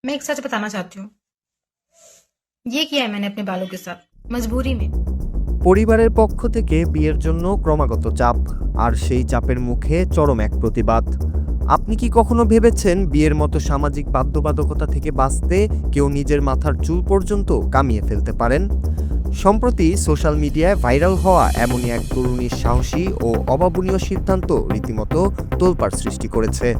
मैं एक सच बताना चाहती हूँ। ये किया है मैंने अपने बालों के साथ, मजबूरी में। পরিবারের পক্ষ থেকে বিয়ের জন্য ক্রমাগত চাপ, আর সেই চাপের মুখে চরম এক প্রতিবাদ। আপনি কি কখনো ভেবেছেন বিয়ের মতো সামাজিক বাধ্যবাধকতা থেকে বাঁচতে কেউ নিজের মাথার চুল পর্যন্ত কামিয়ে ফেলতে পারেন? সম্প্রতি সোশ্যাল মিডিয়ায় ভাইরাল হওয়া এমনই এক তরুণীর সাহসী ও অভাবনীয় সিদ্ধান্ত রীতিমতো তোলপাড় সৃষ্টি করেছে।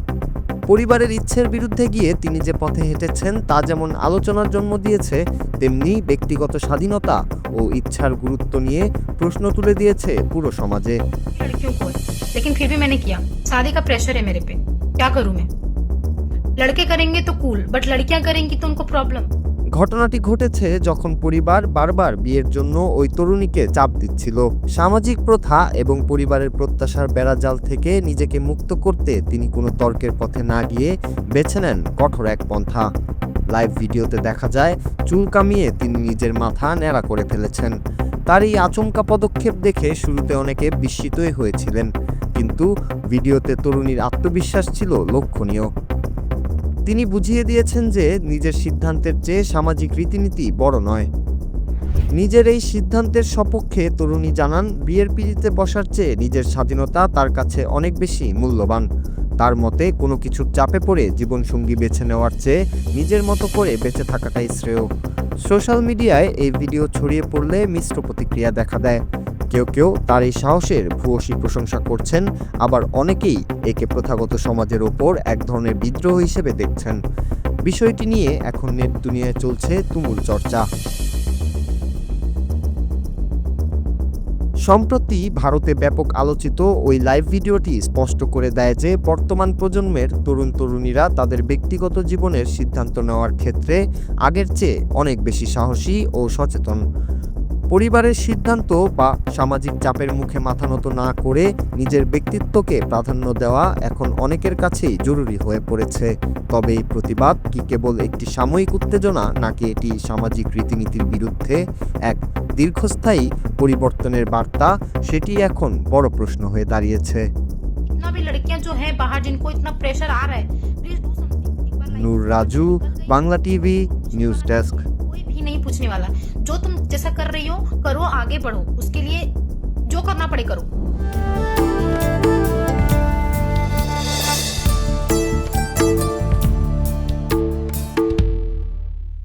পরিবারের ইচ্ছের বিরুদ্ধে গিয়ে তিনি যে পথে হেঁটেছেন তা যেমন আলোচনার জন্ম দিয়েছে, তেমনি ব্যক্তিগত স্বাধীনতা ও ইচ্ছার গুরুত্ব নিয়ে প্রশ্ন তুলে দিয়েছে পুরো সমাজে। लड़कियों को है, लेकिन फिर भी मैंने किया। शादी का प्रेशर है मेरे पे, क्या करूं मैं? लड़के करेंगे तो कूल, बट लड़कियां करेंगी तो उनको प्रॉब्लम। ঘটনাটি ঘটেছে যখন পরিবার বারবার বিয়ের জন্য ওই তরুণীকে চাপ দিচ্ছিল। সামাজিক প্রথা এবং পরিবারের প্রত্যাশার বেড়াজাল থেকে নিজেকে মুক্ত করতে তিনি কোনো তর্কের পথে না গিয়ে বেছে নেন কঠোর এক পন্থা। লাইভ ভিডিওতে দেখা যায় চুল কামিয়ে তিনি নিজের মাথা ন্যাড়া করে ফেলেছেন। তার এই আচমকা পদক্ষেপ দেখে শুরুতে অনেকে বিস্মিতই হয়েছিলেন, কিন্তু ভিডিওতে তরুণীর আত্মবিশ্বাস ছিল লক্ষণীয়। তিনি বুঝিয়ে দিয়েছেন যে নিজের সিদ্ধান্তের চেয়ে সামাজিক রীতিনীতি বড় নয়। নিজের এই সিদ্ধান্তের সপক্ষে তরুণী জানান, বিয়ের পিঁড়িতে বসার চেয়ে নিজের স্বাধীনতা তার কাছে অনেক বেশি মূল্যবান। তার মতে কোনো কিছুর চাপে পড়ে জীবনসঙ্গী বেছে নেওয়ার চেয়ে নিজের মতো করে বেঁচে থাকাটাই শ্রেয়। সোশ্যাল মিডিয়ায় এই ভিডিও ছড়িয়ে পড়লে মিশ্র প্রতিক্রিয়া দেখা দেয়। কেউ কেউ তার এই সাহসের ভূয়সী প্রশংসা করছেন, আবার অনেকেই একে প্রথাগত সমাজের ওপর এক ধরনের বিদ্রোহ হিসেবে দেখছেন। বিষয়টি নিয়ে এখন নেট দুনিয়ায় চলছে তুমুল চর্চা। সম্প্রতি ভারতে ব্যাপক আলোচিত ওই লাইভ ভিডিওটি স্পষ্ট করে দেয় যে বর্তমান প্রজন্মের তরুণ তরুণীরা তাদের ব্যক্তিগত জীবনের সিদ্ধান্ত নেওয়ার ক্ষেত্রে আগের চেয়ে অনেক বেশি সাহসী ও সচেতন। পরিবারের সিদ্ধান্ত বা সামাজিক চাপের মুখে মাথা নত না করে নিজের ব্যক্তিত্বকে প্রাধান্য দেওয়া এখন অনেকের কাছেই জরুরি হয়ে পড়েছে। তবে এই প্রতিবাদ কি কেবল একটি সাময়িক উত্তেজনা, নাকি এটি সামাজিক রীতিনীতির বিরুদ্ধে এক দীর্ঘস্থায়ী পরিবর্তনের বার্তা, সেটি এখন বড় প্রশ্ন হয়ে দাঁড়িয়েছে। इतना भी लड़कियां जो हैं बाहर जिनको इतना प्रेशर आ रहा है, प्लीज डू समथिंग। एक बार Noor Raju, Bangla TV, news desk. कोई भी नहीं पूछने वाला। जो तुम जैसा कर रही हो करो, आगे बढ़ो, उसके लिए जो करना पड़े करो।